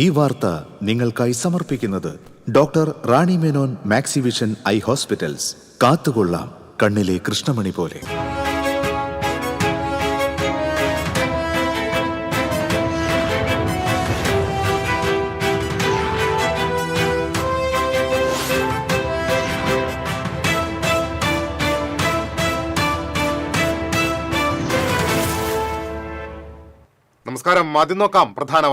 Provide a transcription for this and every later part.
ഈ വാർത്ത നിങ്ങൾക്കായി സമർപ്പിക്കുന്നത് doctor Rani Menon Maxivision I hospitals. കാത്തുകൊള്ളാം കണ്ണിലെ കൃഷ്ണമണി പോലെ. നമസ്കാരം. ആദ്യം നോക്കാം പ്രധാന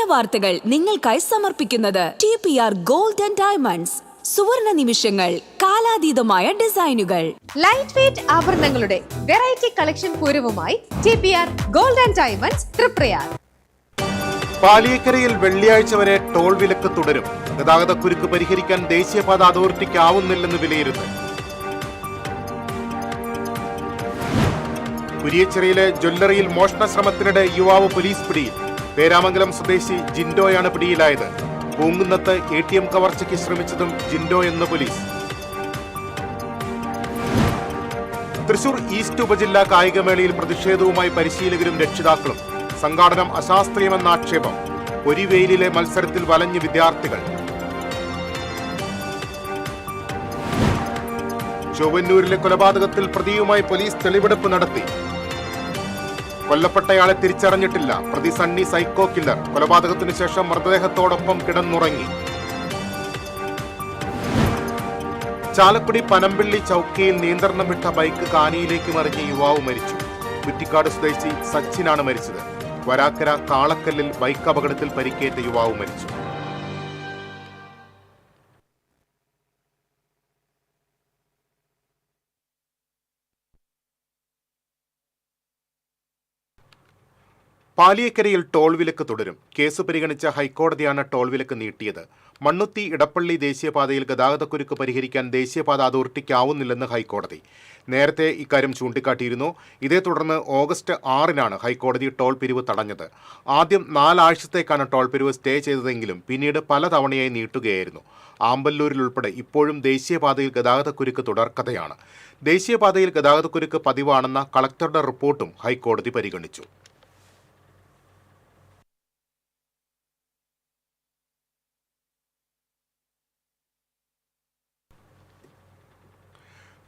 വാർത്തകൾ നിങ്ങൾക്കായി സമർപ്പിക്കുന്നത് TPR ഗോൾഡ് ആൻഡ് ഡയമണ്ട്സ്. സുവർണ നിമിഷങ്ങൾ, കാലാതീതമായ ഡിസൈനുകൾ, ലൈറ്റ് വെയ്റ്റ് ആഭരണങ്ങളുടെ വെറൈറ്റി കളക്ഷൻ പൂരവുമായി TPR gold and diamonds Thriprayar. പാലിയേക്കരയിൽ വെള്ളിയാഴ്ച വരെ ടോൾ വിലക്ക് തുടരും. ഗതാഗതക്കുരുക്ക് പരിഹരിക്കാൻ ദേശീയപാത അതോറിറ്റിക്കാവുന്നില്ലെന്ന് വിലയിരുത്തൽ. കുരിയച്ചിറയിലെ ജ്വല്ലറിയിൽ മോഷണ ശ്രമത്തിനിടെ യുവാവ് പോലീസ് പിടിയിൽ. പേരാമംഗലം സ്വദേശി ജിൻഡോയാണ് പിടിയിലായത്. പൂങ്കുന്നത്ത് ATM കവർച്ചയ്ക്ക് ശ്രമിച്ചതും ജിൻഡോ എന്ന് പോലീസ്. തൃശൂർ ഈസ്റ്റ് ഉപജില്ലാ കായികമേളയിൽ പ്രതിഷേധവുമായി പരിശീലകരും രക്ഷിതാക്കളും. സംഘാടനം അശാസ്ത്രീയമെന്ന ആക്ഷേപം. പൊരിവെയിലിലെ മത്സരത്തിൽ വലഞ്ഞ് വിദ്യാർത്ഥികൾ. ചൊവ്വന്നൂരിലെ കൊലപാതകത്തിൽ പ്രതിയുമായി പോലീസ് തെളിവെടുപ്പ് നടത്തി. കൊല്ലപ്പെട്ടയാളെ തിരിച്ചറിഞ്ഞിട്ടില്ല. പ്രതി സണ്ണി സൈക്കോ കില്ലർ. കൊലപാതകത്തിനു ശേഷം മൃതദേഹത്തോടൊപ്പം കിടന്നുറങ്ങി. ചാലക്കുടി പനമ്പിള്ളി ചൌക്കിയിൽ നിയന്ത്രണം വിട്ട ബൈക്ക് കാനിയിലേക്ക് മറിഞ്ഞ് യുവാവ് മരിച്ചു. കുറ്റിക്കാട് സ്വദേശി സച്ചിനാണ് മരിച്ചത്. വരാക്കര കാളക്കല്ലിൽ ബൈക്ക് അപകടത്തിൽ പരിക്കേറ്റ യുവാവ് മരിച്ചു. പാലിയേക്കരയിൽ ടോൾ വിലക്ക് തുടരും. കേസ് പരിഗണിച്ച ഹൈക്കോടതിയാണ് ടോൾ വിലക്ക് നീട്ടിയത്. മണ്ണുത്തി ഇടപ്പള്ളി ദേശീയപാതയിൽ ഗതാഗതക്കുരുക്ക് പരിഹരിക്കാൻ ദേശീയപാത അതോറിറ്റിക്കാവുന്നില്ലെന്ന് ഹൈക്കോടതി നേരത്തെ ഇക്കാര്യം ചൂണ്ടിക്കാട്ടിയിരുന്നു. ഇതേ തുടർന്ന് ഓഗസ്റ്റ് 6-നാണ് ഹൈക്കോടതി ടോൾ പിരിവ് തടഞ്ഞത്. ആദ്യം 4 ആഴ്ചത്തേക്കാണ് ടോൾ പിരിവ് സ്റ്റേ ചെയ്തതെങ്കിലും പിന്നീട് പലതവണയായി നീട്ടുകയായിരുന്നു. ആമ്പല്ലൂരിൽ ഉൾപ്പെടെ ഇപ്പോഴും ദേശീയപാതയിൽ ഗതാഗതക്കുരുക്ക് തുടർക്കഥയാണ്. ദേശീയപാതയിൽ ഗതാഗതക്കുരുക്ക് പതിവാണെന്ന കളക്ടറുടെ റിപ്പോർട്ടും ഹൈക്കോടതി പരിഗണിച്ചു.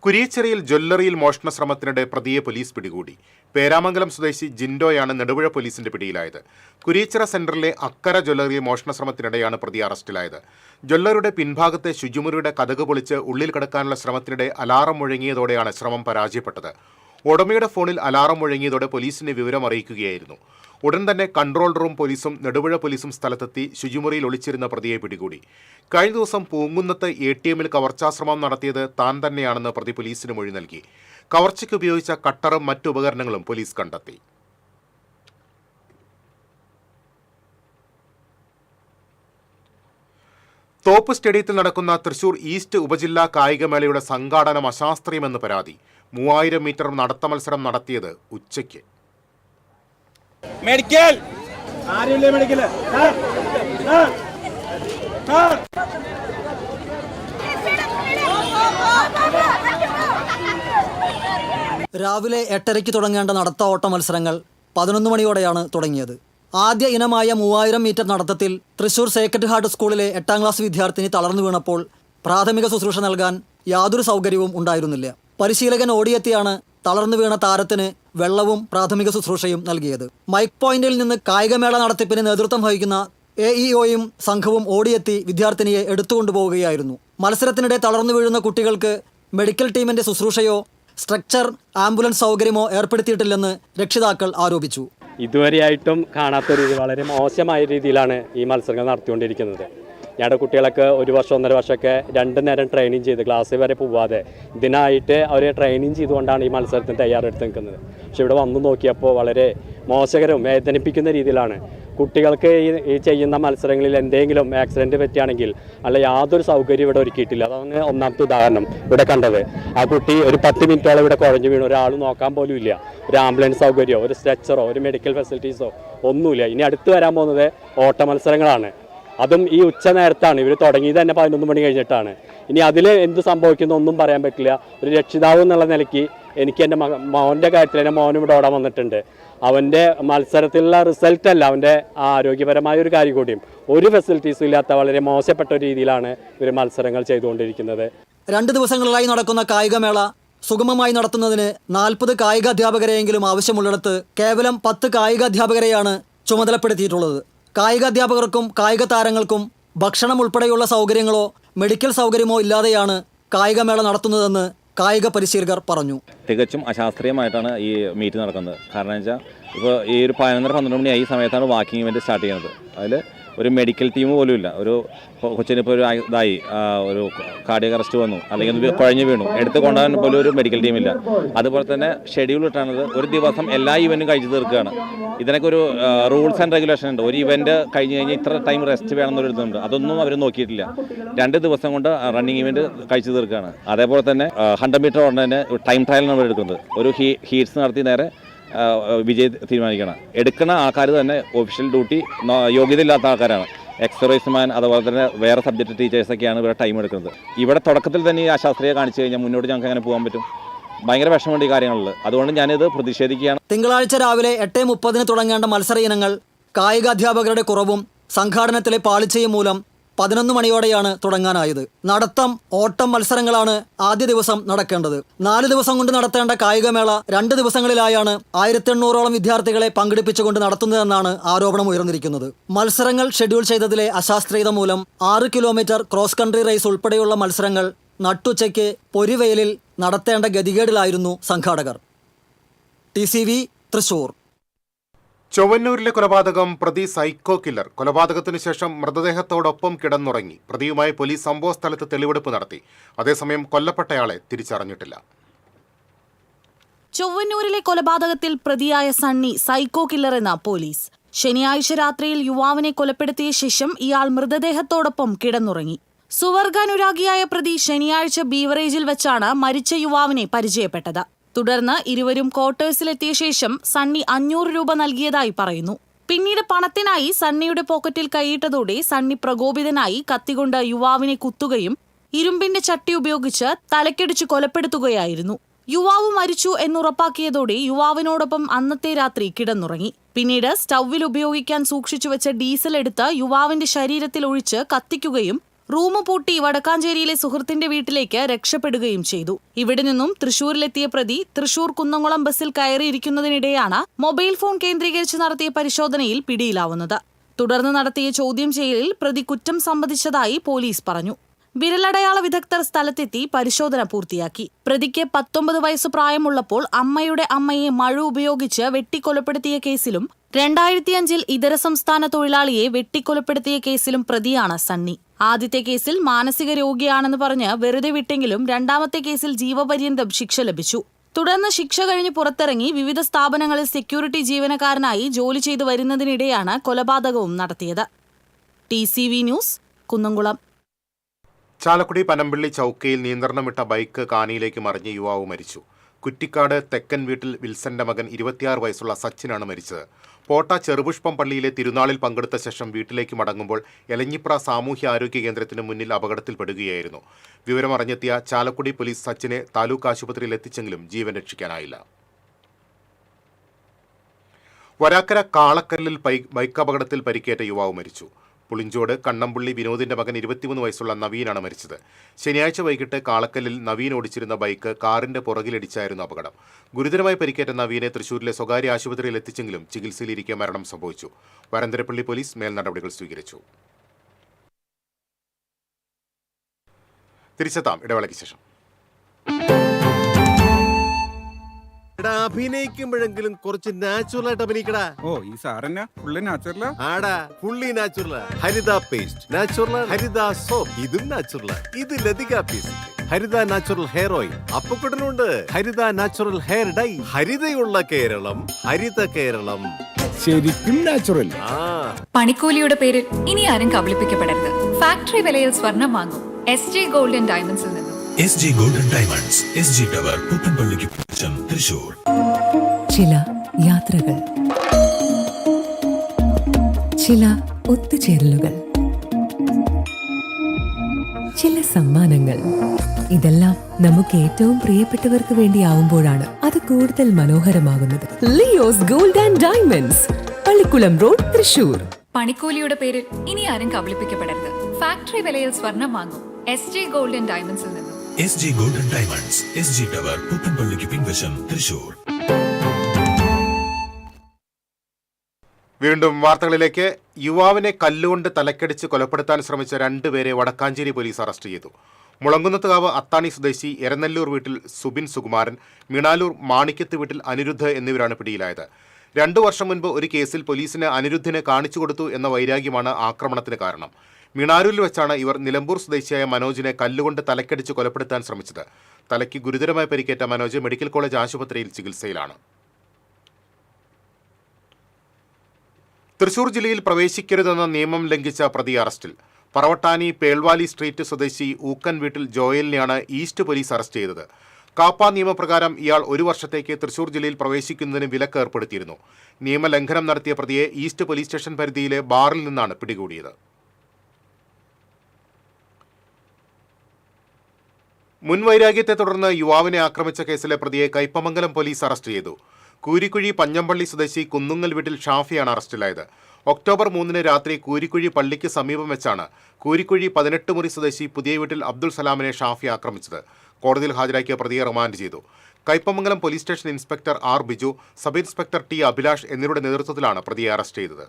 കുരിയച്ചിറയിൽ ജ്വല്ലറിയിൽ മോഷണ ശ്രമത്തിനിടെ പ്രതിയെ പോലീസ് പിടികൂടി. പേരാമംഗലം സ്വദേശി ജിൻഡോയാണ് നെടുപുഴ പോലീസിന്റെ പിടിയിലായത്. കുരിയച്ചിറ സെന്ററിലെ അക്കര ജ്വല്ലറിയിൽ മോഷണ ശ്രമത്തിനിടെയാണ് പ്രതി അറസ്റ്റിലായത്. ജ്വല്ലറിയുടെ പിൻഭാഗത്തെ ശുചിമുറിയുടെ കതക് പൊളിച്ച് ഉള്ളിൽ കടക്കാനുള്ള ശ്രമത്തിനിടെ അലാറം മുഴങ്ങിയതോടെയാണ് ശ്രമം പരാജയപ്പെട്ടത്. ഉടമയുടെ ഫോണിൽ അലാറം മുഴങ്ങിയതോടെ പോലീസിനെ വിവരം അറിയിക്കുകയായിരുന്നു. ഉടൻ തന്നെ കൺട്രോൾ റൂം പോലീസും നെടുപുഴ പോലീസും സ്ഥലത്തെത്തി ശുചിമുറിയിൽ ഒളിച്ചിരുന്ന പ്രതിയെ പിടികൂടി. കഴിഞ്ഞ ദിവസം പൂങ്കുന്നത്ത് ATMൽ കവർച്ചാശ്രമം നടത്തിയത് താൻ തന്നെയാണെന്ന് പ്രതി പോലീസിന് മൊഴി നൽകി. കവർച്ചയ്ക്ക് ഉപയോഗിച്ച കട്ടറും മറ്റു ഉപകരണങ്ങളും പോലീസ് കണ്ടെത്തി. തോപ്പ് സ്റ്റേഡിയത്തിൽ നടക്കുന്ന തൃശൂർ ഈസ്റ്റ് ഉപജില്ലാ കായികമേളയുടെ സംഘാടനം അശാസ്ത്രീയമെന്ന് പരാതി. 3000 മീറ്റർ നടത്ത മത്സരം നടത്തിയത് ഉച്ചയ്ക്ക്. മെഡിക്കൽ രാവിലെ 8:30 തുടങ്ങേണ്ട നടത്ത ഓട്ട മത്സരങ്ങൾ 11 മണിയോടെയാണ് തുടങ്ങിയത്. ആദ്യ ഇനമായ 3000 മീറ്റർ നടത്തത്തിൽ തൃശൂർ സേക്രഡ് ഹാർട്ട് സ്കൂളിലെ 8ാം ക്ലാസ് വിദ്യാർത്ഥിനി തളർന്നു വീണപ്പോൾ പ്രാഥമിക ശുശ്രൂഷ നൽകാൻ യാതൊരു സൗകര്യവും ഉണ്ടായിരുന്നില്ല. പരിശീലകൻ ഓടിയെത്തിയാണ് തളർന്നു വീണ താരത്തിന് വെള്ളവും പ്രാഥമിക ശുശ്രൂഷയും നൽകിയത്. മൈക്ക് പോയിന്റിൽ നിന്ന് കായികമേള നടത്തിപ്പിന് നേതൃത്വം വഹിക്കുന്ന AEOയും സംഘവും ഓടിയെത്തി വിദ്യാർത്ഥിനിയെ എടുത്തുകൊണ്ടുപോവുകയായിരുന്നു. മത്സരത്തിനിടെ തളർന്നു വീഴുന്ന കുട്ടികൾക്ക് മെഡിക്കൽ ടീമിന്റെ ശുശ്രൂഷയോ സ്ട്രക്ചർ ആംബുലൻസ് സൗകര്യമോ ഏർപ്പെടുത്തിയിട്ടില്ലെന്ന് രക്ഷിതാക്കൾ ആരോപിച്ചു. ഇതുവരെയായിട്ടും കാണാത്ത രീതി വളരെ മോശമായ രീതിയിലാണ് ഈ മത്സരങ്ങൾ നടത്തിക്കൊണ്ടിരിക്കുന്നത്. ഞങ്ങളുടെ കുട്ടികളൊക്കെ 1 വർഷം 1.5 വർഷമൊക്കെ 2 നേരം ട്രെയിനിങ് ചെയ്ത് ക്ലാസ്സിൽ വരെ പോവാതെ ഇതിനായിട്ട് അവരെ ട്രെയിനിങ് ചെയ്തുകൊണ്ടാണ് ഈ മത്സരത്തിന് തയ്യാറെടുത്ത് നിൽക്കുന്നത്. പക്ഷെ ഇവിടെ വന്നു നോക്കിയപ്പോൾ വളരെ മോശകരവും വേദനിപ്പിക്കുന്ന രീതിയിലാണ്. കുട്ടികൾക്ക് ഈ ചെയ്യുന്ന മത്സരങ്ങളിൽ എന്തെങ്കിലും ആക്സിഡൻറ്റ് പറ്റുകയാണെങ്കിൽ അല്ല യാതൊരു സൗകര്യം ഇവിടെ ഒരുക്കിയിട്ടില്ല. അതാണ് ഒന്നാമത്തെ ഉദാഹരണം ഇവിടെ കണ്ടത്. ആ കുട്ടി ഒരു 10 മിനിറ്റോളം ഇവിടെ കുഴഞ്ഞു വീണു. ഒരാൾ നോക്കാൻ പോലും ഇല്ല. ഒരു ആംബുലൻസ് സൗകര്യമോ ഒരു സ്ട്രെച്ചറോ ഒരു മെഡിക്കൽ ഫെസിലിറ്റീസോ ഒന്നുമില്ല. ഇനി അടുത്ത് വരാൻ പോകുന്നത് ഓട്ട മത്സരങ്ങളാണ്. അതും ഈ ഉച്ച നേരത്താണ്. ഇവർ തുടങ്ങിയത് തന്നെ 11 മണി കഴിഞ്ഞിട്ടാണ്. ഇനി അതിൽ എന്ത് സംഭവിക്കുന്നു ഒന്നും പറയാൻ പറ്റില്ല. ഒരു രക്ഷിതാവ് എന്നുള്ള നിലയ്ക്ക് എനിക്ക് എൻ്റെ മോൻ്റെ കാര്യത്തിൽ എൻ്റെ മോനും ഇവിടെ ഓടാൻ വന്നിട്ടുണ്ട്. അവൻ്റെ മത്സരത്തിലുള്ള റിസൾട്ട് അല്ല, അവൻ്റെ ആരോഗ്യപരമായ ഒരു കാര്യം കൂടിയും ഒരു ഫെസിലിറ്റീസും ഇല്ലാത്ത വളരെ മോശപ്പെട്ട രീതിയിലാണ് ഇവർ മത്സരങ്ങൾ ചെയ്തുകൊണ്ടിരിക്കുന്നത്. 2 ദിവസങ്ങളിലായി നടക്കുന്ന കായികമേള സുഗമമായി നടത്തുന്നതിന് 40 കായിക അധ്യാപകരെയെങ്കിലും ആവശ്യമുള്ളിടത്ത് കേവലം 10 കായിക അധ്യാപകരെയാണ് ചുമതലപ്പെടുത്തിയിട്ടുള്ളത്. കായിക അധ്യാപകർക്കും കായിക താരങ്ങൾക്കും ഭക്ഷണം ഉൾപ്പെടെയുള്ള സൗകര്യങ്ങളോ മെഡിക്കൽ സൗകര്യമോ ഇല്ലാതെയാണ് കായികമേള നടത്തുന്നതെന്ന് കായിക പരിശീലകർ പറഞ്ഞു. തികച്ചും അശാസ്ത്രീയമായിട്ടാണ് ഈ മീറ്റ് നടക്കുന്നത്. കാരണം വെച്ചാൽ ഇപ്പോൾ ഈ ഒരു 11-12 മണിയായി ഈ സമയത്താണ് വാക്കിംഗ് ഇവൻറ്റ് സ്റ്റാർട്ട് ചെയ്യുന്നത്. അതിൽ ഒരു മെഡിക്കൽ ടീം പോലും ഇല്ല. ഒരു കൊച്ചിനിപ്പോൾ ഒരു ഇതായി ഒരു കാർഡിയക് അറസ്റ്റ് വന്നു, അല്ലെങ്കിൽ കുഴഞ്ഞു വീണു, എടുത്ത് കൊണ്ടുപോകാൻ പോലും ഒരു മെഡിക്കൽ ടീമില്ല. അതുപോലെ തന്നെ ഷെഡ്യൂൾ ഇട്ടാണത് ഒരു ദിവസം എല്ലാ ഇവൻറ്റും കഴിച്ചു തീർക്കുകയാണ്. ഇതിനൊക്കെ ഒരു റൂൾസ് ആൻഡ് റെഗുലേഷൻ ഉണ്ട്. ഒരു ഇവൻറ്റ് കഴിഞ്ഞ് കഴിഞ്ഞാൽ ഇത്ര ടൈം റെസ്റ്റ് വേണമെന്നൊരു ഇതുണ്ട്. അതൊന്നും അവർ നോക്കിയിട്ടില്ല. 2 ദിവസം കൊണ്ട് റണ്ണിങ് ഇവൻറ്റ് കഴിച്ചു തീർക്കുകയാണ്. അതേപോലെ തന്നെ 100 മീറ്റർ ഓടുന്നതിന് ടൈം ട്രയൽ നമ്മൾ എടുക്കുന്നത്. ഒരു ഹീറ്റ്സ് നടത്തി നേരെ വിജയ് തീരുമാനിക്കണം. എടുക്കുന്ന ആൾക്കാർ തന്നെ ഒഫീഷ്യൽ ഡ്യൂട്ടി യോഗ്യത ഇല്ലാത്ത ആൾക്കാരാണ്. എക്സർവൈസ്മാൻ അതുപോലെ തന്നെ വേറെ സബ്ജക്റ്റ് ടീച്ചേഴ്സൊക്കെയാണ് ഇവിടെ ടൈം എടുക്കുന്നത്. ഇവിടെ തുടക്കത്തിൽ തന്നെ ഈ അശാസ്ത്രീയ കാണിച്ചു കഴിഞ്ഞാൽ മുന്നോട്ട് ഞങ്ങൾക്ക് എങ്ങനെ പോകാൻ പറ്റും? ഭയങ്കര വിഷമമുണ്ട് ഈ കാര്യങ്ങളിൽ. അതുകൊണ്ട് ഞാനിത് പ്രതിഷേധിക്കുകയാണ്. തിങ്കളാഴ്ച രാവിലെ 8:30 തുടങ്ങേണ്ട മത്സര ഇനങ്ങൾ കായിക അധ്യാപകരുടെ കുറവും സംഘാടനത്തിലെ പാളിച്ചയും മൂലം 11 മണിയോടെയാണ് തുടങ്ങാനായത്. നടത്തം, ഓട്ടം മത്സരങ്ങളാണ് ആദ്യ ദിവസം നടക്കേണ്ടത്. 4 ദിവസം കൊണ്ട് നടത്തേണ്ട കായികമേള 2 ദിവസങ്ങളിലായാണ് 1800ഓളം വിദ്യാർത്ഥികളെ പങ്കെടുപ്പിച്ചുകൊണ്ട് നടത്തുന്നതെന്നാണ് ആരോപണം ഉയർന്നിരിക്കുന്നത്. മത്സരങ്ങൾ ഷെഡ്യൂൾ ചെയ്തതിലെ അശാസ്ത്രീയത മൂലം 6 കിലോമീറ്റർ ക്രോസ് കൺട്രി റേസ് ഉൾപ്പെടെയുള്ള മത്സരങ്ങൾ നട്ടുച്ചയ്ക്ക് പൊരിവെയിലിൽ നടത്തേണ്ട ഗതികേടിലായിരുന്നു സംഘാടകർ. TCV തൃശൂർ. ചൊവ്വന്നൂരിലെ കൊലപാതകം പ്രതി സൈക്കോ കില്ലർ. കൊലപാതകത്തിനു ശേഷം മൃതദേഹത്തോടൊപ്പം കിടന്നുറങ്ങി. പ്രതിയുമായി പോലീസ് സംഭവ സ്ഥലത്ത് തെളിവെടുപ്പ് നടത്തി. അതേസമയം കൊല്ലപ്പെട്ടയാളെ തിരിച്ചറിഞ്ഞിട്ടില്ല. ചൊവ്വന്നൂരിലെ കൊലപാതകത്തിൽ പ്രതിയായ സണ്ണി സൈക്കോ കില്ലർ എന്ന പോലീസ്. ശനിയാഴ്ച രാത്രിയിൽ യുവാവിനെ കൊലപ്പെടുത്തിയ ശേഷം ഇയാൾ മൃതദേഹത്തോടൊപ്പം കിടന്നുറങ്ങി. സുവർഗാനുരാഗിയായ പ്രതി ശനിയാഴ്ച ബീവറേജിൽ വെച്ചാണ് മരിച്ച യുവാവിനെ പരിചയപ്പെട്ടത്. തുടർന്ന് ഇരുവരും ക്വാർട്ടേഴ്സിലെത്തിയ ശേഷം സണ്ണി 500 രൂപ നൽകിയതായി പറയുന്നു. പിന്നീട് പണത്തിനായി സണ്ണിയുടെ പോക്കറ്റിൽ കൈയിട്ടതോടെ സണ്ണി പ്രകോപിതനായി കത്തികൊണ്ട് യുവാവിനെ കുത്തുകയും ഇരുമ്പിന്റെ ചട്ടി ഉപയോഗിച്ച് തലക്കടിച്ച് കൊലപ്പെടുത്തുകയായിരുന്നു. യുവാവ് മരിച്ചു എന്നുറപ്പാക്കിയതോടെ യുവാവിനോടൊപ്പം അന്നത്തെ രാത്രി കിടന്നുറങ്ങി. പിന്നീട് സ്റ്റൗവിൽ ഉപയോഗിക്കാൻ സൂക്ഷിച്ചുവെച്ച ഡീസൽ എടുത്ത് യുവാവിന്റെ ശരീരത്തിൽ ഒഴിച്ച് കത്തിക്കുകയും റൂം പൂട്ടി വടക്കാഞ്ചേരിയിലെ സുഹൃത്തിന്റെ വീട്ടിലേക്ക് രക്ഷപ്പെടുകയും ചെയ്തു. ഇവിടെ നിന്നും തൃശൂരിലെത്തിയ പ്രതി തൃശൂർ കുന്നംകുളം ബസ്സിൽ കയറിയിരിക്കുന്നതിനിടെയാണ് മൊബൈൽ ഫോൺ കേന്ദ്രീകരിച്ച് നടത്തിയ പരിശോധനയിൽ പിടിയിലാവുന്നത്. തുടർന്ന് നടത്തിയ ചോദ്യം ചെയ്യലിൽ പ്രതി കുറ്റം സമ്മതിച്ചതായി പോലീസ് പറഞ്ഞു. വിരലടയാള വിദഗ്ധർ സ്ഥലത്തെത്തി പരിശോധന പൂർത്തിയാക്കി. പ്രതിക്ക് 19 വയസ്സ് പ്രായമുള്ളപ്പോൾ അമ്മയുടെ അമ്മയെ മഴ ഉപയോഗിച്ച് വെട്ടിക്കൊലപ്പെടുത്തിയ കേസിലും 2005 ഇതര സംസ്ഥാന തൊഴിലാളിയെ വെട്ടിക്കൊലപ്പെടുത്തിയ കേസിലും പ്രതിയാണ് സണ്ണി. ആദ്യത്തെ കേസിൽ മാനസിക രോഗിയാണെന്ന് പറഞ്ഞ് വെറുതെ വിട്ടെങ്കിലും രണ്ടാമത്തെ കേസിൽ ജീവപര്യന്തം ശിക്ഷ ലഭിച്ചു. തുടർന്ന് ശിക്ഷ കഴിഞ്ഞ് പുറത്തിറങ്ങി വിവിധ സ്ഥാപനങ്ങളിൽ സെക്യൂരിറ്റി ജീവനക്കാരനായി ജോലി ചെയ്തു വരുന്നതിനിടെയാണ് കൊലപാതകവും നടത്തിയത്. TCV news, Kunnamkulam. ചാലക്കുടി പനമ്പള്ളി ചൌക്കയിൽ നിയന്ത്രണം വിട്ട ബൈക്ക് കാനിയിലേക്ക് മറിഞ്ഞ് യുവാവ് മരിച്ചു. കുറ്റിക്കാട് തെക്കൻ വീട്ടിൽ വിൽസന്റെ മകൻ 26 വയസ്സുള്ള സച്ചിനാണ് മരിച്ചത്. പോട്ട ചെറുപുഷ്പം പള്ളിയിലെ തിരുനാളിൽ പങ്കെടുത്ത ശേഷം വീട്ടിലേക്ക് മടങ്ങുമ്പോൾ എലഞ്ഞിപ്ര സാമൂഹ്യ ആരോഗ്യ കേന്ദ്രത്തിന് മുന്നിൽ അപകടത്തിൽപ്പെടുകയായിരുന്നു. വിവരമറിഞ്ഞെത്തിയ ചാലക്കുടി പോലീസ് സച്ചിനെ താലൂക്ക് ആശുപത്രിയിൽ എത്തിച്ചെങ്കിലും ജീവൻ രക്ഷിക്കാനായില്ല. വരാക്കര കാളക്കല്ലിൽ ബൈക്ക് അപകടത്തിൽ പരിക്കേറ്റ യുവാവ് മരിച്ചു. പുളിഞ്ചോട് കണ്ണമ്പുള്ളി വിനോദിന്റെ മകൻ 23 വയസ്സുള്ള നവീനാണ് മരിച്ചത്. ശനിയാഴ്ച വൈകിട്ട് കാളക്കല്ലിൽ നവീൻ ഓടിച്ചിരുന്ന ബൈക്ക് കാറിന്റെ പുറകിലിടിച്ചായിരുന്നു അപകടം. ഗുരുതരമായി പരിക്കേറ്റ നവീനെ തൃശൂരിലെ സ്വകാര്യ ആശുപത്രിയിൽ എത്തിച്ചെങ്കിലും ചികിത്സയിലിരിക്കെ മരണം സംഭവിച്ചു. വരന്തരപ്പള്ളി പോലീസ് മേൽ നടപടികൾ സ്വീകരിച്ചു. തിരിച്ചെത്താം ഇടവേളയ്ക്ക് ശേഷം. അഭിനയിക്കുമ്പോഴെങ്കിലും കുറച്ച് നാച്ചുറൽ ആയിട്ട് അഭിനയിക്കടാ. ഓ ഈ സാറന്നെ ഫുള്ളി നാച്ചുറലാ? ആടാ ഫുള്ളി നാച്ചുറലാ. ഹരിത പേസ്റ്റ് നാച്ചുറൽ, ഹരിത സോപ്പ് ഇതും നാച്ചുറൽ, ഇത് ലതിക പേസ്റ്റ്, ഹരിത നാച്ചുറൽ ഹെയർ ഓയിൽ അപ്പക്കുട്ടനുണ്ട്, ഹരിത natural hair dye. ഹരിതയുള്ള Keralam, Haritha Keralam, ശരിക്കും നാച്ചുറൽ. പണിക്കൂലിയുടെ പേരിൽ ഇനി ആരും കബളിപ്പിക്കപ്പെടരുത്. ഫാക്ടറി വിലയിൽ സ്വർണം വാങ്ങും SJ ഗോൾഡ് ആൻഡ് ഡയമണ്ട്സിൽ നിന്നും. SJ gold and diamonds, SG tower, പുത്തൻപള്ളിക്ക് പുറം, തൃശൂർ. ചില യാത്രകൾ, ചില ഒത്തുചേരലുകൾ, ചില സമ്മാനങ്ങൾ. ഇതെല്ലാം നമുക്ക് ഏറ്റവും പ്രിയപ്പെട്ടവർക്ക് വേണ്ടിയാവുമ്പോഴാണ് അത് കൂടുതൽ മനോഹരമാകുന്നത്. Leo's gold and diamonds, Pallikkulam road, Thrissur. പണിക്കൂലിയുടെ പേരിൽ ഇനി ആരും കബളിപ്പിക്കപ്പെടരുത്. ഫാക്ടറി വിലയിൽ സ്വർണം വാങ്ങും SJ ഗോൾഡ് ആൻഡ് ഡയമണ്ട്സിൽ നിന്നും. SG Golden Diamonds, SG Tower, പുത്തൻപള്ളിക്ക് പിൻവശം, തൃശൂർ. വീണ്ടും വാർത്തകളിലേക്ക്. യുവാവിനെ കല്ലുകൊണ്ട് തലക്കടിച്ച് കൊലപ്പെടുത്താൻ ശ്രമിച്ച 2 പേരെ വടക്കാഞ്ചേരി പോലീസ് അറസ്റ്റ് ചെയ്തു. മുളങ്കുന്നത്തുകാവ് അത്താണി സ്വദേശി എരനെല്ലൂർ വീട്ടിൽ സുബിൻ സുകുമാരൻ, മിണാലൂർ മാണിക്യത്ത് വീട്ടിൽ അനിരുദ്ധ് എന്നിവരാണ് പിടിയിലായത്. 2 വർഷം മുൻപ് ഒരു കേസിൽ പോലീസിന് അനിരുദ്ധിനെ കാണിച്ചു കൊടുത്തു എന്ന വൈരാഗ്യമാണ് ആക്രമണത്തിന് കാരണം. മിണാലൂരിൽ വെച്ചാണ് ഇവർ നിലമ്പൂർ സ്വദേശിയായ മനോജിനെ കല്ലുകൊണ്ട് തലക്കടിച്ച് കൊലപ്പെടുത്താൻ ശ്രമിച്ചത്. തലയ്ക്ക് ഗുരുതരമായി പരിക്കേറ്റ മനോജ് മെഡിക്കൽ കോളേജ് ആശുപത്രിയിൽ ചികിത്സയിലാണ്. തൃശൂർ ജില്ലയിൽ പ്രവേശിക്കരുതെന്ന നിയമം ലംഘിച്ച പ്രതി അറസ്റ്റിൽ. പറവട്ടാനി പേൾവാലി സ്ട്രീറ്റ് സ്വദേശി ഊക്കൻ വീട്ടിൽ ജോയലിനെയാണ് ഈസ്റ്റ് പോലീസ് അറസ്റ്റ് ചെയ്തത്. കാപ്പ നിയമപ്രകാരം ഇയാൾ 1 വർഷത്തേക്ക് തൃശൂർ ജില്ലയിൽ പ്രവേശിക്കുന്നതിന് വിലക്ക് ഏർപ്പെടുത്തിയിരുന്നു. നിയമലംഘനം നടത്തിയ പ്രതിയെ ഈസ്റ്റ് പോലീസ് സ്റ്റേഷൻ പരിധിയിലെ ബാറിൽ നിന്നാണ് പിടികൂടിയത്. മുൻവൈരാഗ്യത്തെ തുടർന്ന് യുവാവിനെ ആക്രമിച്ച കേസിലെ പ്രതിയെ കയ്പമംഗലം പോലീസ് അറസ്റ്റ് ചെയ്തു. കൂരിക്കുഴി പഞ്ഞമ്പള്ളി സ്വദേശി കുന്നുങ്ങൽ വീട്ടിൽ ഷാഫിയാണ് അറസ്റ്റിലായത്. ഒക്ടോബർ 3 രാത്രി കൂരിക്കുഴി പള്ളിക്ക് സമീപം വെച്ചാണ് കൂരിക്കുഴി 18 മുറി സ്വദേശി പുതിയ വീട്ടിൽ അബ്ദുൾ സലാമിനെ ഷാഫി ആക്രമിച്ചത്. കോടതിയിൽ ഹാജരാക്കിയ പ്രതിയെ റിമാൻഡ് ചെയ്തു. Kaipamangalam police station inspector R Biju, sub inspector T Abhilash എന്നിവരുടെ നേതൃത്വത്തിലാണ് പ്രതിയെ അറസ്റ്റ് ചെയ്തത്.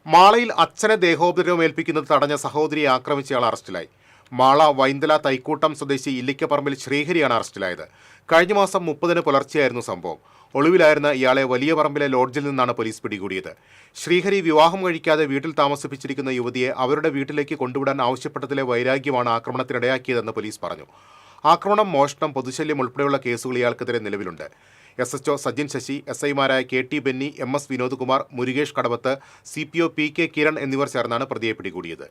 മാളയിൽ അച്ഛനെ ദേഹോപദ്രവമേൽപ്പിക്കുന്നത് തടഞ്ഞ സഹോദരിയെ ആക്രമിച്ചയാൾ അറസ്റ്റിലായി. മാള വൈന്തല തൈക്കൂട്ടം സ്വദേശി ഇല്ലിക്കപ്പറമ്പിൽ ശ്രീഹരിയാണ് അറസ്റ്റിലായത്. കഴിഞ്ഞ മാസം 30-ന് പുലർച്ചെയായിരുന്നു സംഭവം. ഒളിവിലായിരുന്ന ഇയാളെ വലിയ പറമ്പിലെ ലോഡ്ജിൽ നിന്നാണ് പോലീസ് പിടികൂടിയത്. ശ്രീഹരി വിവാഹം കഴിക്കാതെ വീട്ടിൽ താമസിപ്പിച്ചിരിക്കുന്ന യുവതിയെ അവരുടെ വീട്ടിലേക്ക് കൊണ്ടുവിടാൻ ആവശ്യപ്പെട്ടതിലെ വൈരാഗ്യമാണ് ആക്രമണത്തിനിടയാക്കിയതെന്ന് പോലീസ് പറഞ്ഞു. ആക്രമണം, മോഷണം, പൊതുശല്യം ഉൾപ്പെടെയുള്ള കേസുകൾ ഇയാൾക്കെതിരെ നിലവിലുണ്ട്. SHO Sajin Sasi, SIമാരായ KT Benny, MS Vinod Kumar, Murukesh കടവത്ത്, CPO PK കിരൺ എന്നിവർ ചേർന്നാണ് പ്രതിയെ പിടികൂടിയത്.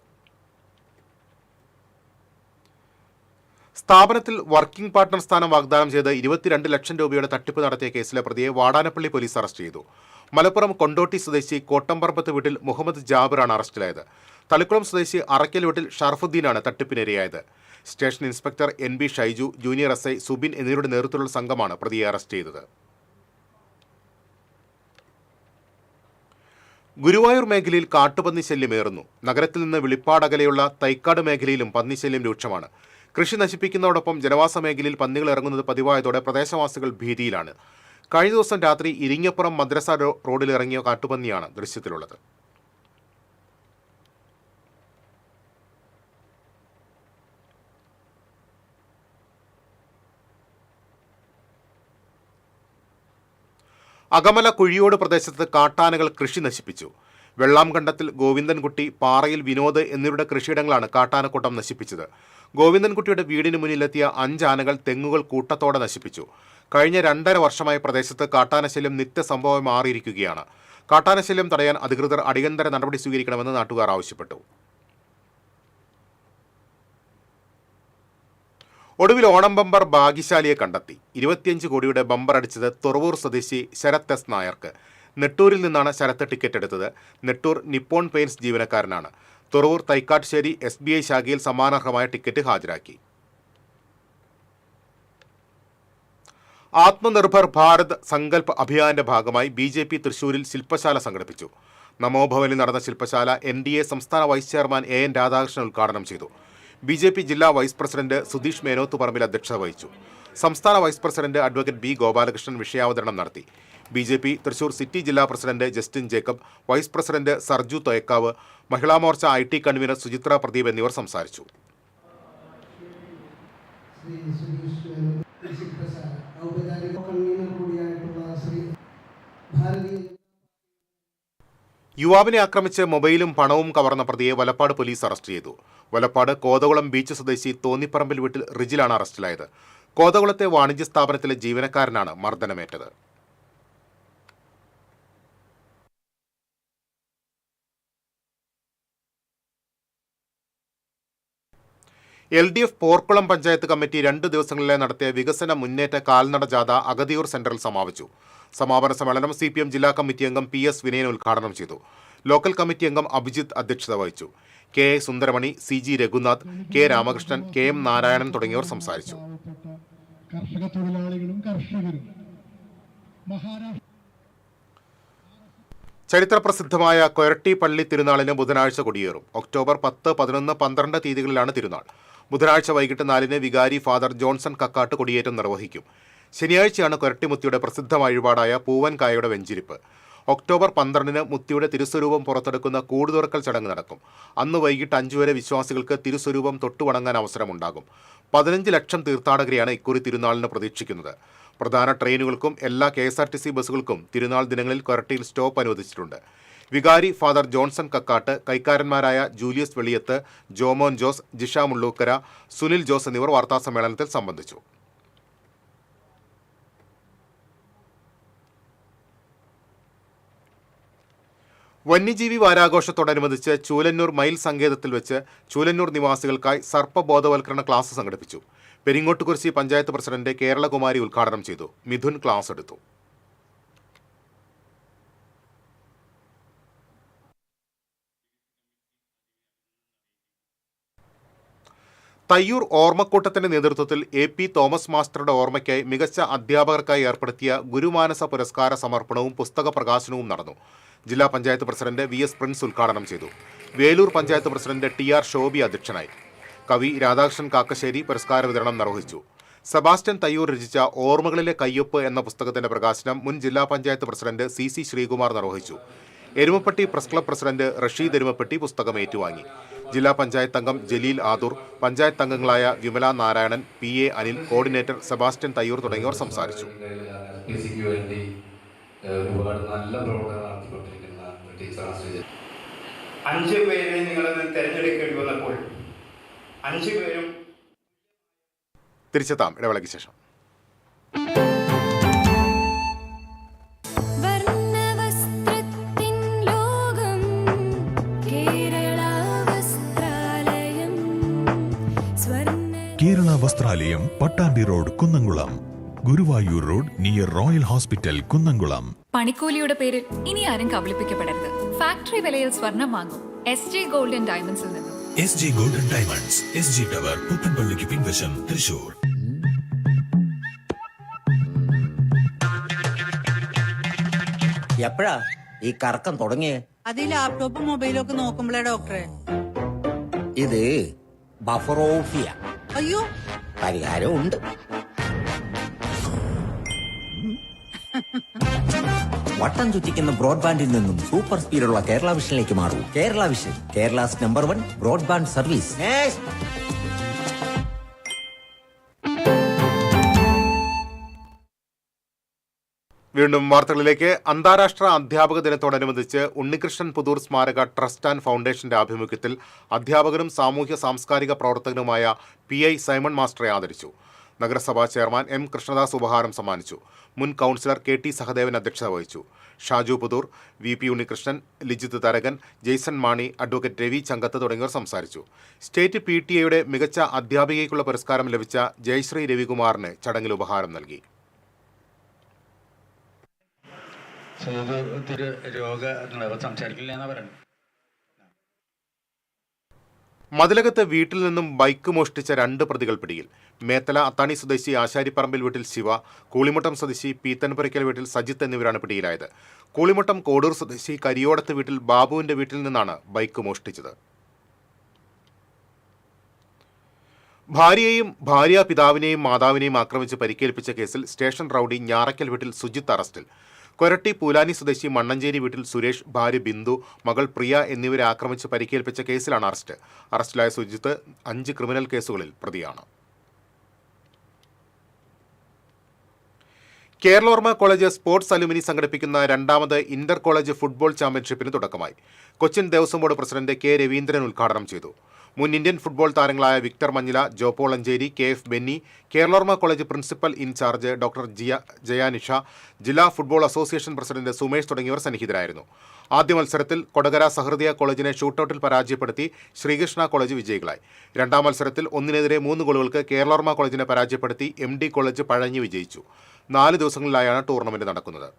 സ്ഥാപനത്തിൽ വർക്കിംഗ് പാർട്ണർ സ്ഥാനം വാഗ്ദാനം ചെയ്ത് 22 ലക്ഷം രൂപയുടെ തട്ടിപ്പ് നടത്തിയ കേസിലെ പ്രതിയെ വാടാനപ്പള്ളി പോലീസ് അറസ്റ്റ് ചെയ്തു. മലപ്പുറം കൊണ്ടോട്ടി സ്വദേശി കോട്ടമ്പറമ്പത്ത് വീട്ടിൽ മുഹമ്മദ് ജാബിറാണ് അറസ്റ്റിലായത്. തളിക്കുളം സ്വദേശി അറക്കൽ വീട്ടിൽ ഷർഫുദ്ദീനാണ് തട്ടിപ്പിനിരയായത്. Station inspector NB Shaiju, junior SI Subin എന്നിവരുടെ നേതൃത്വത്തിലുള്ള സംഘമാണ് പ്രതിയെ അറസ്റ്റ് ചെയ്തത്. ഗുരുവായൂർ മേഖലയിൽ കാട്ടുപന്നി ശല്യമേറുന്നു. നഗരത്തിൽ നിന്ന് വിളിപ്പാടകലെയുള്ള തൈക്കാട് മേഖലയിലും പന്നിശല്യം രൂക്ഷമാണ്. കൃഷി നശിപ്പിക്കുന്നതോടൊപ്പം ജനവാസ മേഖലയിൽ പന്നികൾ ഇറങ്ങുന്നത് പതിവായതോടെ പ്രദേശവാസികൾ ഭീതിയിലാണ്. കഴിഞ്ഞ ദിവസം രാത്രി ഇരിങ്ങപ്പുറം മദ്രസ റോഡിൽ ഇറങ്ങിയ കാട്ടുപന്നിയാണ് ദൃശ്യത്തിലുള്ളത്. അകമല കുഴിയോട് പ്രദേശത്ത് കാട്ടാനകൾ കൃഷി നശിപ്പിച്ചു. വെള്ളാംകണ്ടത്തിൽ ഗോവിന്ദൻകുട്ടി, പാറയിൽ വിനോദ് എന്നിവരുടെ കൃഷിയിടങ്ങളാണ് കാട്ടാനക്കൂട്ടം നശിപ്പിച്ചത്. ഗോവിന്ദൻകുട്ടിയുടെ വീടിന് മുന്നിലെത്തിയ 5 ആനകൾ തെങ്ങുകൾ കൂട്ടത്തോടെ നശിപ്പിച്ചു. കഴിഞ്ഞ 2.5 വർഷമായി പ്രദേശത്ത് കാട്ടാനശല്യം നിത്യസംഭവമായി മാറിയിരിക്കുകയാണ്. കാട്ടാനശല്യം തടയാൻ അധികൃതർ അടിയന്തര നടപടി സ്വീകരിക്കണമെന്ന് നാട്ടുകാർ ആവശ്യപ്പെട്ടു. ഒടുവിൽ ഓണം ബമ്പർ ഭാഗ്യശാലിയെ കണ്ടെത്തി. 25 കോടിയുടെ ബമ്പർ അടിച്ചത് തുറവൂർ സ്വദേശി ശരത് S നായർക്ക്. നെട്ടൂരിൽ നിന്നാണ് ശരത്ത് ടിക്കറ്റ് എടുത്തത്. നെട്ടൂർ നിപ്പോൺ പെയിൻസ് ജീവനക്കാരനാണ്. തുറവൂർ തൈക്കാട്ടുശ്ശേരി SBI ശാഖയിൽ സമാനർഹമായ ടിക്കറ്റ് ഹാജരാക്കി. ആത്മനിർഭർ ഭാരത് സങ്കൽപ് അഭിയാന്റെ ഭാഗമായി BJP തൃശൂരിൽ ശില്പശാല സംഘടിപ്പിച്ചു. നമോഭവനിൽ നടന്ന ശില്പശാല NDA സംസ്ഥാന വൈസ് ചെയർമാൻ AN രാധാകൃഷ്ണൻ ഉദ്ഘാടനം ചെയ്തു. BJP ജില്ലാ വൈസ് പ്രസിഡന്റ് സുധീഷ് മേനോത്തുപറമ്പിൽ അധ്യക്ഷത വഹിച്ചു. സംസ്ഥാന vice president advocate B Gopalakrishnan വിഷയാവതരണം നടത്തി. BJP തൃശൂർ സിറ്റി ജില്ലാ president Justin Jacob, vice president Sarju Thoyakkavu, Mahila Morcha IT convener Suchithra Pradeep എന്നിവർ സംസാരിച്ചു. യുവാവിനെ ആക്രമിച്ച് മൊബൈലും പണവും കവർന്ന പ്രതിയെ വലപ്പാട് പോലീസ് അറസ്റ്റ് ചെയ്തു. വലപ്പാട് കോതകുളം ബീച്ച് സ്വദേശി തോന്നിപ്പറമ്പിൽ വീട്ടിൽ റിജിലാണ് അറസ്റ്റിലായത്. കോതകുളത്തെ വാണിജ്യ സ്ഥാപനത്തിലെ ജീവനക്കാരനാണ് മർദ്ദനമേറ്റത്. LDF പോർക്കുളം പഞ്ചായത്ത് കമ്മിറ്റി 2 ദിവസങ്ങളിലെ നടത്തിയ വികസന മുന്നേറ്റ കാൽനട ജാഥ അഗതിയൂർ സെന്ററിൽ സമാപിച്ചു. സമാപന സമ്മേളനം CPM ജില്ലാ കമ്മിറ്റി അംഗം PS വിനയൻ ഉദ്ഘാടനം ചെയ്തു. ലോക്കൽ കമ്മിറ്റി അംഗം അഭിജിത്ത് അധ്യക്ഷത വഹിച്ചു. K A Sundaramani, CG Raghunath, K Ramakrishnan, KM Narayanan തുടങ്ങിയവർ സംസാരിച്ചു. കർഷക തൊഴിലാളികളും കർഷകരും ചരിത്രപ്രസിദ്ധമായ കൊരട്ടി പള്ളി തിരുനാളിന് ബുധനാഴ്ച കൊടിയേറും. ഒക്ടോബർ 10, 11, 12 തീയതികളിലാണ് തിരുനാൾ. ബുധനാഴ്ച വൈകിട്ട് 4-ന് വികാരി ഫാദർ ജോൺസൺ കക്കാട്ട് കൊടിയേറ്റം നിർവഹിക്കും. ശനിയാഴ്ചയാണ് കൊരട്ടിമുത്തിയുടെ പ്രസിദ്ധമായ വഴിപാടായ പൂവൻകായയുടെ വെഞ്ചിരിപ്പ്. ഒക്ടോബർ 12-ന് മുത്തിയുടെ തിരുസ്വരൂപം പുറത്തെടുക്കുന്ന കൂടുതുറക്കൽ ചടങ്ങ് നടക്കും. അന്ന് വൈകിട്ട് 5 വരെ വിശ്വാസികൾക്ക് തിരുസ്വരൂപം തൊട്ടുവണങ്ങാൻ അവസരമുണ്ടാകും. 15 ലക്ഷം തീർത്ഥാടകരെയാണ് ഇക്കുറി തിരുനാളിന് പ്രതീക്ഷിക്കുന്നത്. പ്രധാന ട്രെയിനുകൾക്കും എല്ലാ KSRTC ബസ്സുകൾക്കും തിരുനാൾ ദിനങ്ങളിൽ കൊരട്ടിയിൽ സ്റ്റോപ്പ് അനുവദിച്ചിട്ടുണ്ട്. വികാരി ഫാദർ ജോൺസൺ കക്കാട്ട്, കൈക്കാരന്മാരായ ജൂലിയസ് വെളിയത്ത്, ജോമോൻ ജോസ്, ജിഷ മുള്ളൂക്കര, സുനിൽ ജോസ് എന്നിവർ വാർത്താസമ്മേളനത്തിൽ സംബന്ധിച്ചു. വന്യജീവി വാരാഘോഷത്തോടനുബന്ധിച്ച് ചൂലന്നൂർ മയിൽ സങ്കേതത്തിൽ വെച്ച് ചൂലന്നൂർ നിവാസികൾക്കായി സർപ്പബോധവൽക്കരണ ക്ലാസ് സംഘടിപ്പിച്ചു. പെരിങ്ങോട്ടുകുറിശി പഞ്ചായത്ത് പ്രസിഡന്റ് കേരളകുമാരി ഉദ്ഘാടനം ചെയ്തു. മിഥുൻ ക്ലാസ് എടുത്തു. തയ്യൂർ ഓർമ്മക്കൂട്ടത്തിന്റെ നേതൃത്വത്തിൽ AP തോമസ് മാസ്റ്ററുടെ ഓർമ്മയ്ക്കായി മികച്ച അധ്യാപകർക്കായി ഏർപ്പെടുത്തിയ ഗുരുമാനസ പുരസ്കാര സമർപ്പണവും പുസ്തക പ്രകാശനവും നടന്നു. ജില്ലാ പഞ്ചായത്ത് പ്രസിഡന്റ് VS പ്രിൻസ് ഉദ്ഘാടനം ചെയ്തു. വേലൂർ പഞ്ചായത്ത് പ്രസിഡന്റ് TR ശോഭി അധ്യക്ഷനായി. കവി രാധാകൃഷ്ണൻ കാക്കശ്ശേരി പുരസ്കാര വിതരണം നിർവഹിച്ചു. സെബാസ്റ്റ്യൻ തയ്യൂർ രചിച്ച ഓർമ്മകളിലെ കയ്യൊപ്പ് എന്ന പുസ്തകത്തിന്റെ പ്രകാശനം മുൻ ജില്ലാ പഞ്ചായത്ത് പ്രസിഡന്റ് CC ശ്രീകുമാർ നിർവഹിച്ചു. Erumapetty press club president Rasheed Erumapetty പുസ്തകം ഏറ്റുവാങ്ങി. ജില്ലാ പഞ്ചായത്ത് അംഗം ജലീൽ ആദൂർ, പഞ്ചായത്ത് അംഗങ്ങളായ Vimala Narayanan, PA Anil, coordinator Sebastian Thayyur തുടങ്ങിയവർ സംസാരിച്ചു. ഒരുപാട് നല്ല പ്രവർത്തനം നടത്തിക്കൊണ്ടിരിക്കുന്ന ടീച്ചറാണ്. 5 പേരെ നിങ്ങളത് തിരഞ്ഞെടുക്കേണ്ടി വന്നപ്പോൾ 5 പേരും തിരിച്ചെത്താം ഇടവേളയ്ക്ക് ശേഷം. Kerala Vasthralayam, Pattambi road, Kunnamkulam. Guruvayur road near royal hospital, Kunnamkulam. പണിക്കൂലിയുടെ പേരിൽ ഇനി ആരും കബളിപ്പിക്കപ്പെടരുത്. ഫാക്ടറി വിലയിൽ സ്വർണം വാങ്ങും SG ഗോൾഡൻ ഡയമണ്ട്സിൽ നിന്നും. SG golden diamonds, SG tower, പുത്തൻപള്ളിക്ക് പിൻവശം, തൃശൂർ. എപ്പോഴാ ഈ കറക്കം തുടങ്ങിയേ? അത് ഈ ലാപ്ടോപ്പും മൊബൈലും ഒക്കെ നോക്കുമ്പോഴേ ഡോക്ടറെ. ഇത് ബഫറോഫിയ. അയ്യോ, പരിഹാരം ഉണ്ട്. വട്ടം ചുറ്റിക്കുന്ന ബ്രോഡ്ബാൻഡിൽ നിന്നും സൂപ്പർ സ്പീഡുള്ള കേരള വിഷനിലേക്ക് മാറൂ. Kerala vision, Kerala's number 1 broadband service. വീണ്ടും വാർത്തകളിലേക്ക്. അന്താരാഷ്ട്ര അധ്യാപക ദിനത്തോടനുബന്ധിച്ച് ഉണ്ണികൃഷ്ണൻ പുതൂർ സ്മാരക ട്രസ്റ്റ് ആൻഡ് ഫൗണ്ടേഷന്റെ ആഭിമുഖ്യത്തിൽ അധ്യാപകരും സാമൂഹ്യ സാംസ്കാരിക പ്രവർത്തകനുമായ PI സൈമൺ മാസ്റ്ററെ ആദരിച്ചു. നഗരസഭാ ചെയർമാൻ M കൃഷ്ണദാസ് ഉപഹാരം സമ്മാനിച്ചു. മുൻ കൗൺസിലർ KT സഹദേവൻ അധ്യക്ഷത വഹിച്ചു. ഷാജു പുതൂർ, VP ഉണ്ണികൃഷ്ണൻ, ലിജിത്ത് തരകൻ, ജെയ്സൺ മാണി, അഡ്വക്കേറ്റ് രവി ചങ്കത്ത് തുടങ്ങിയവർ സംസാരിച്ചു. സ്റ്റേറ്റ് PTA മികച്ച അധ്യാപികയ്ക്കുള്ള പുരസ്കാരം ലഭിച്ച ജയശ്രീ രവികുമാറിന് ചടങ്ങിൽ ഉപഹാരം നൽകി. മതിലകത്ത് വീട്ടിൽ നിന്നും ബൈക്ക് മോഷ്ടിച്ച 2 പ്രതികൾ പിടിയിൽ. മേത്തല അത്താണി സ്വദേശി ആശാരിപ്പറമ്പിൽ വീട്ടിൽ ശിവ, കൂളിമുട്ടം സ്വദേശി പീത്തൻപുരയ്ക്കൽ വീട്ടിൽ സജിത്ത് എന്നിവരാണ് പിടിയിലായത്. കൂളിമുട്ടം കോടൂർ സ്വദേശി കരിയോടത്ത് വീട്ടിൽ ബാബുവിന്റെ വീട്ടിൽ നിന്നാണ് ബൈക്ക് മോഷ്ടിച്ചത്. ഭാര്യയെയും ഭാര്യാപിതാവിനെയും മാതാവിനെയും ആക്രമിച്ച് പരിക്കേൽപ്പിച്ച കേസിൽ സ്റ്റേഷൻ റൌഡി ഞാറയ്ക്കൽ വീട്ടിൽ സുജിത്ത് അറസ്റ്റിൽ. കൊരട്ടി പൂലാനി സ്വദേശി മണ്ണഞ്ചേരി വീട്ടിൽ സുരേഷ്, ഭാര്യ ബിന്ദു, മകൾ പ്രിയ എന്നിവരെ ആക്രമിച്ച് പരിക്കേൽപ്പിച്ച കേസിലാണ് അറസ്റ്റ്. അറസ്റ്റിലായ സുജിത്ത് 5 ക്രിമിനൽ കേസുകളിൽ പ്രതിയാണ്. കേരളോർമ്മ കോളേജ് സ്പോർട്സ് അലുമിനി സംഘടിപ്പിക്കുന്ന 2ാമത് ഇന്റർ കോളേജ് ഫുട്ബോൾ ചാമ്പ്യൻഷിപ്പിന് തുടക്കമായി. Cochin Devaswom board president K Raveendran ഉദ്ഘാടനം ചെയ്തു. മുൻ ഇന്ത്യൻ ഫുട്ബോൾ താരങ്ങളായ Victor Manjila, Jopaul Ancheri, KF Benny, Keralavarma college principal in charge doctor Jayanisha, ജില്ലാ ഫുട്ബോൾ അസോസിയേഷൻ പ്രസിഡന്റ് സുമേഷ് തുടങ്ങിയവർ സന്നിഹിതരായിരുന്നു. ആദ്യ മത്സരത്തിൽ കൊടകര സഹൃദയ കോളേജിനെ ഷൂട്ടൌട്ടിൽ പരാജയപ്പെടുത്തി ശ്രീകൃഷ്ണ കോളേജ് വിജയികളായി. 2ാം മത്സരത്തിൽ 1-നെതിരെ 3 ഗോളുകൾക്ക് കേരളോർമ്മ കോളേജിനെ പരാജയപ്പെടുത്തി MD കോളേജ് പഴഞ്ഞി വിജയിച്ചു. 4 ദിവസങ്ങളിലായാണ് ടൂർണമെന്റ് നടക്കുന്നത്.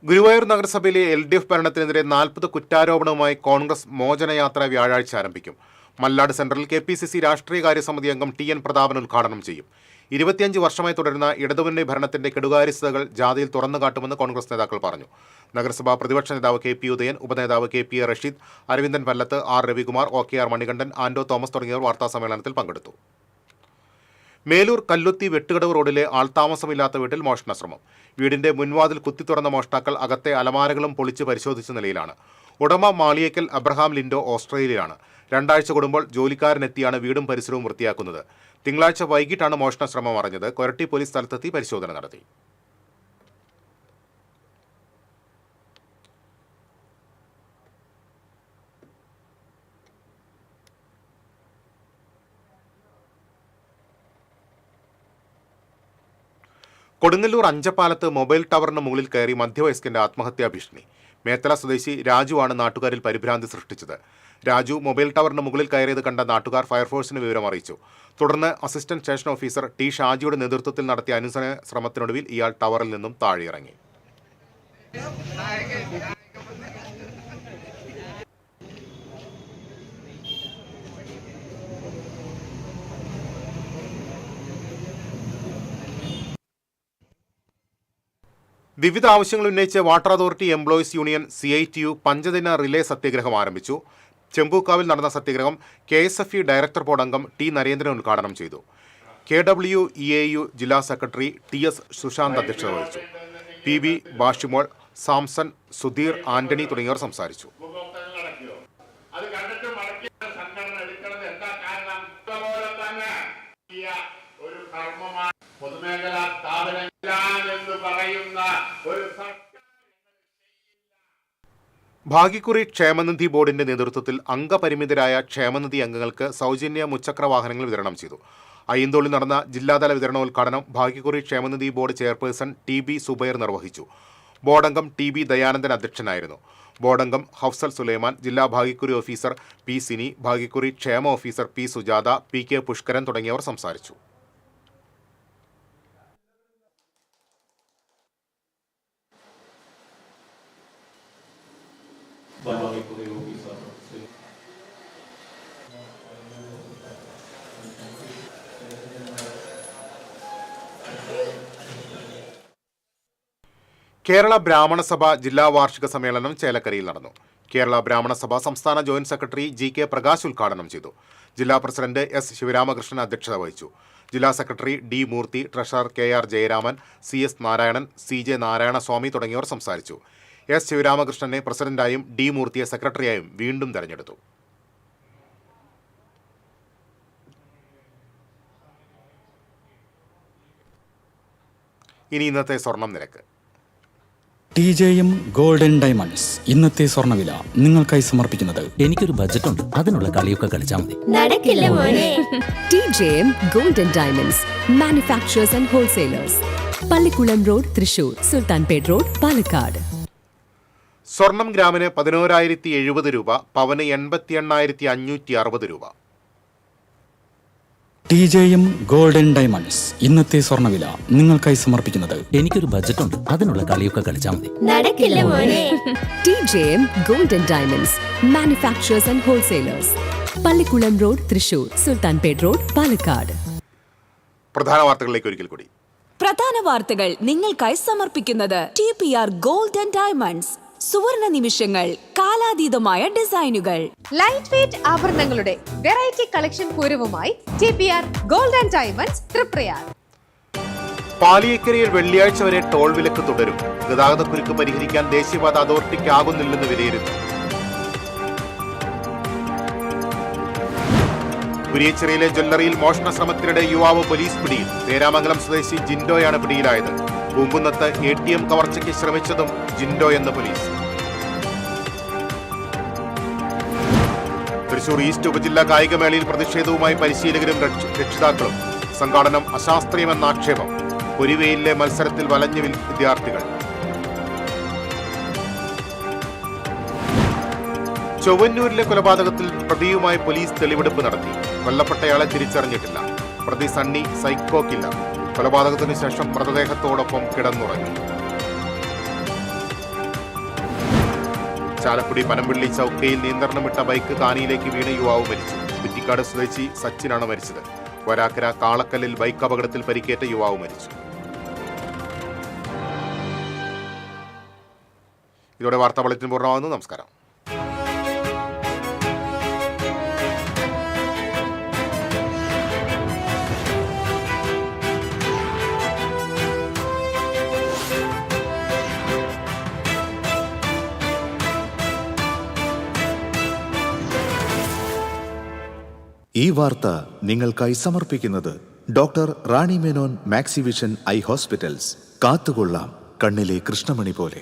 ഗുരുവായൂർ നഗരസഭയിലെ LDF ഭരണത്തിനെതിരെ 40 കുറ്റാരോപണവുമായി കോൺഗ്രസ് മോചനയാത്ര വ്യാഴാഴ്ച ആരംഭിക്കും. മല്ലാട് സെന്ററിൽ KPCC രാഷ്ട്രീയകാര്യ സമിതി അംഗം TN പ്രതാപൻ ഉദ്ഘാടനം ചെയ്യും. 25 വർഷമായി തുടരുന്ന ഇടതുമുന്നണി ഭരണത്തിന്റെ കെടുകാര്യസ്ഥതകൾ ജാഥയിൽ തുറന്നു കാട്ടുമെന്ന് കോൺഗ്രസ് നേതാക്കൾ പറഞ്ഞു. നഗരസഭാ പ്രതിപക്ഷ നേതാവ് KP ഉദയൻ, ഉപനേതാവ് KP Rasheed, Aravindan Pallath, R Ravikumar, OKR Manikandan, Anto Thomas തുടങ്ങിയവർ വാർത്താസമ്മേളനത്തിൽ പങ്കെടുത്തു. മേലൂർ കല്ലുത്തി വെട്ടുകടവ് റോഡിലെ ആൾതാമസമില്ലാത്ത വീട്ടിൽ മോഷണശ്രമം. വീടിന്റെ മുൻവാതിൽ കുത്തി തുറന്ന മോഷ്ടാക്കൾ അകത്തെ അലമാരകളും പൊളിച്ച് പരിശോധിച്ച നിലയിലാണ്. ഉടമ മാളിയേക്കൽ അബ്രഹാം ലിൻഡോ ഓസ്ട്രേലിയയിലാണ്. 2 ആഴ്ച കൂടുമ്പോൾ ജോലിക്കാരനെത്തിയാണ് വീടും പരിസരവും വൃത്തിയാക്കുന്നത്. തിങ്കളാഴ്ച വൈകിട്ടാണ് മോഷണശ്രമം അറിഞ്ഞത്. കൊരട്ടി പോലീസ് സ്ഥലത്തെത്തി പരിശോധന നടത്തി. കൊടുങ്ങല്ലൂർ അഞ്ചപ്പാലത്ത് മൊബൈൽ ടവറിന് മുകളിൽ കയറി മധ്യവയസ്കന്റെ ആത്മഹത്യാ ഭീഷണി. മേത്തല സ്വദേശി രാജുവാണ് നാട്ടുകാരിൽ പരിഭ്രാന്തി സൃഷ്ടിച്ചത്. രാജു മൊബൈൽ ടവറിന് മുകളിൽ കയറിയത് കണ്ട നാട്ടുകാർ ഫയർഫോഴ്സിന് വിവരം അറിയിച്ചു. തുടർന്ന് അസിസ്റ്റന്റ് സ്റ്റേഷൻ ഓഫീസർ T ഷാജിയുടെ നേതൃത്വത്തിൽ നടത്തിയ അനുസരണ ശ്രമത്തിനൊടുവിൽ ഇയാൾ ടവറിൽ നിന്നും താഴെയിറങ്ങി. വിവിധ ആവശ്യങ്ങൾ ഉന്നയിച്ച് water authority employees union CITU പഞ്ചദിന റിലേ സത്യാഗ്രഹം ആരംഭിച്ചു. ചെമ്പൂക്കാവിൽ നടന്ന സത്യാഗ്രഹം KSFE ഡയറക്ടർ ബോർഡ് അംഗം T നരേന്ദ്രൻ ഉദ്ഘാടനം ചെയ്തു. KWEAU ജില്ലാ സെക്രട്ടറി TS സുശാന്ത് അധ്യക്ഷത വഹിച്ചു. PB ബാഷിമോൾ, സാംസൺ, സുധീർ, ആന്റണി തുടങ്ങിയവർ സംസാരിച്ചു. പൊതുമേഖലാ സ്ഥാപനങ്ങളെന്ന് പറയുന്ന ഒരു ഭാഗ്യക്കുറി ക്ഷേമനിധി ബോർഡിന്റെ നേതൃത്വത്തിൽ അംഗപരിമിതരായ ക്ഷേമനിധി അംഗങ്ങൾക്ക് സൗജന്യ മുച്ചക്ര വാഹനങ്ങൾ വിതരണം ചെയ്തു. അയ്യന്തോളിൽ നടന്ന ജില്ലാതല വിതരണോദ്ഘാടനം ഭാഗ്യക്കുറി ക്ഷേമനിധി ബോർഡ് ചെയർപേഴ്സൺ TB സുബൈർ നിർവഹിച്ചു. ബോർഡംഗം TB ദയാനന്ദൻ അധ്യക്ഷനായിരുന്നു. ബോർഡംഗം ഹഫ്സൽ സുലൈമാൻ, ജില്ലാ ഭാഗ്യക്കുറി ഓഫീസർ P സിനി, ഭാഗ്യക്കുറി ക്ഷേമ officer P Sujatha, PK Pushkaran തുടങ്ങിയവർ സംസാരിച്ചു. കേരള ബ്രാഹ്മണ സഭ ജില്ലാ വാർഷിക സമ്മേളനം ചേലക്കരയിൽ നടന്നു. കേരള ബ്രാഹ്മണ സഭ സംസ്ഥാന ജോയിന്റ് സെക്രട്ടറി GK പ്രകാശ് ഉദ്ഘാടനം ചെയ്തു. ജില്ലാ പ്രസിഡന്റ് S ശിവരാമകൃഷ്ണൻ അധ്യക്ഷത വഹിച്ചു. ജില്ലാ secretary D Moorthy, treasurer KR Jayaraman, CS Narayanan, CJ Narayanaswamy തുടങ്ങിയവർ സംസാരിച്ചു. S ശിവരാമകൃഷ്ണനെ പ്രസിഡന്റായും D മൂർത്തിയെ സെക്രട്ടറിയായും വീണ്ടും തെരഞ്ഞെടുത്തു. ഇനി ഇന്നത്തെ സ്വർണം നിരക്ക്. TJM ഗോൾഡൻ ഡയമണ്ട്സ് ഇന്നത്തെ സ്വർണ്ണവില നിങ്ങൾക്കായി സമർപ്പിക്കുന്നത്. എനിക്കൊരു ബജറ്റ് ഉണ്ട്, അതിനുള്ള കളിയൊക്കെ കളിച്ചാൽ മതി. നടക്കില്ല മോനെ. TJM golden diamonds manufacturers and wholesalers, Pallikkulam road, Thrissur, Sultanpet road, Palakkad. സ്വർണം ഗ്രാമിന് 11,070 രൂപ, പവന് 88,560 രൂപ. TJM ഗോൾഡൻ ഡയമണ്ട്സ് ഇന്നത്തെ സ്വർണ്ണവില നിങ്ങൾക്കായി സമർപ്പിക്കുന്നത്. എനിക്കൊരു ബജറ്റ് ഉണ്ട്, അതിനുള്ള കളിയൊക്കെ കളിച്ചാൽ മതി. നടക്കില്ല മോനെ. TJM golden diamonds manufacturers and wholesalers, Pallikkulam road, Thrissur, Sultanpet road, Palakkad. പ്രധാന വാർത്തകളിലേക്ക് ഒരിക്കൽ കൂടി. പ്രധാന വാർത്തകൾ നിങ്ങൾക്കായി സമർപ്പിക്കുന്നത് TPR ഗോൾഡൻ ഡയമണ്ട്സ്. സുവർണ നിമിഷങ്ങൾ, കാലാതീതമായ ഡിസൈനുകൾ. ലൈറ്റ് വെയ്റ്റ് ആഭരണങ്ങളുടെ വെറൈറ്റി കളക്ഷൻ പൂരവുമായി TPR ഗോൾഡൻ ഡയമണ്ട്സ് തൃപ്രയാർ. പാലിയേക്കരയിൽ വെള്ളിയാഴ്ച വരെ ടോൾ വിലക്ക് തുടരും. ഗതാഗതക്കുരുക്ക് പരിഹരിക്കാൻ ദേശീയപാത അതോറിറ്റിക്കാകുന്നില്ലെന്ന് വിലയിരുത്തി. കുരിയച്ചിറയിലെ ജ്വല്ലറിയിൽ മോഷണ ശ്രമത്തിനിടെ യുവാവ് പോലീസ് പിടിയിൽ. പേരാമംഗലം സ്വദേശി ജിൻഡോയാണ് പിടിയിലായത്. പൂങ്കുന്നത്ത് ATM കവർച്ചയ്ക്ക് ശ്രമിച്ചതും ജിൻഡോ എന്ന് പോലീസ്. തൃശൂർ ഈസ്റ്റ് ഉപജില്ലാ കായികമേളയിൽ പ്രതിഷേധവുമായി പരിശീലകരും രക്ഷിതാക്കളും. സംഘാടനം അശാസ്ത്രീയമെന്ന ആക്ഷേപം. പൊരിവെയിലെ മത്സരത്തിൽ വലഞ്ഞു വിദ്യാർത്ഥികൾ. ചൊവ്വന്നൂരിലെ കൊലപാതകത്തിൽ പ്രതിയുമായി പോലീസ് തെളിവെടുപ്പ് നടത്തി. കൊല്ലപ്പെട്ടയാളെ തിരിച്ചറിഞ്ഞിട്ടില്ല. പ്രതി സണ്ണി സൈക്കോ കില്ലർ. കൊലപാതകത്തിനു ശേഷം മൃതദേഹത്തോടൊപ്പം കിടന്നുറങ്ങി. ചാലക്കുടി പനമ്പിള്ളി ചൌക്കയിൽ നിയന്ത്രണം വിട്ട ബൈക്ക് കാനിയിലേക്ക് വീണ യുവാവ് മരിച്ചു. കുറ്റിക്കാട് സ്വദേശി സച്ചിനാണ് മരിച്ചത്. വരാക്കര കാളക്കല്ലിൽ ബൈക്ക് അപകടത്തിൽ പരിക്കേറ്റ യുവാവ് മരിച്ചു. ഇതോടെ വാർത്താ ബുള്ളറ്റിൻ പൂർണ്ണമാകുന്നു. നമസ്കാരം. ഈ വാർത്ത നിങ്ങൾക്കായി സമർപ്പിക്കുന്നത് doctor Rani Menon Maxivision I hospitals. കാത്തുകൊള്ളാം കണ്ണിലെ കൃഷ്ണമണി പോലെ.